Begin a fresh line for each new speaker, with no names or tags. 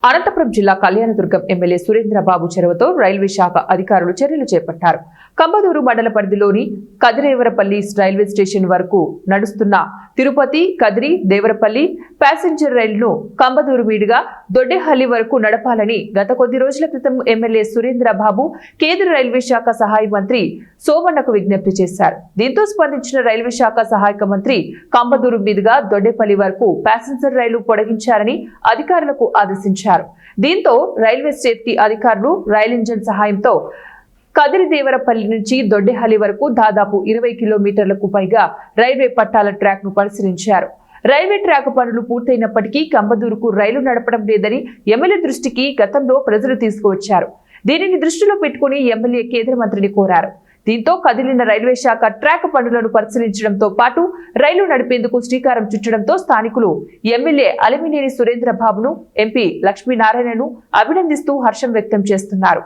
అనంతపురం జిల్లా కళ్యాణదుర్గం ఎమ్మెల్యే సురేంద్రబాబు చొరవతో రైల్వే శాఖ అధికారులు చర్యలు చేపట్టారు. కంబదూరు మండల పరిధిలోని కదిరేవరపల్లి రైల్వే స్టేషన్ వరకు నడుస్తున్న తిరుపతి, కదిరి, దేవరపల్లి ప్యాసింజర్ రైలును కంబదూరు మీదుగా దొడ్డెహల్లి వరకు నడపాలని గత కొద్ది రోజుల క్రితం ఎమ్మెల్యే సురేంద్రబాబు కేంద్ర రైల్వే శాఖ సహాయ మంత్రి సోమన్నకు విజ్ఞప్తి చేశారు. దీంతో స్పందించిన రైల్వే శాఖ సహాయక మంత్రి కంబదూరు మీదుగా దొడ్డెపల్లి వరకు ప్యాసింజర్ రైలు పొడిగించారని అధికారులకు ఆదేశించారు. దీంతో రైల్వే సేఫ్టీ అధికారులు రైల్ ఇంజిన్ సహాయంతో కదిరి దేవరపల్లి నుంచి దొడ్డెహల్లి వరకు దాదాపు 20 కిలోమీటర్లకు పైగా రైల్వే పట్టాల ట్రాక్ ను పరిశీలించారు. రైల్వే ట్రాక్ పనులు పూర్తయినప్పటికీ కంబదూరుకు రైలు నడపడం లేదని ఎమ్మెల్యే దృష్టికి గతంలో ప్రజలు తీసుకువచ్చారు. దీనిని దృష్టిలో పెట్టుకుని ఎమ్మెల్యే కేంద్ర మంత్రిని కోరారు. దీంతో కదిలిన రైల్వే శాఖ ట్రాక్ పనులను పరిశీలించడంతో పాటు రైలు నడిపేందుకు శ్రీకారం చుట్టడంతో స్థానికులు ఎమ్మెల్యే అలిమినేని సురేంద్రబాబును, ఎంపీ లక్ష్మీనారాయణను అభినందిస్తూ హర్షం వ్యక్తం చేస్తున్నారు.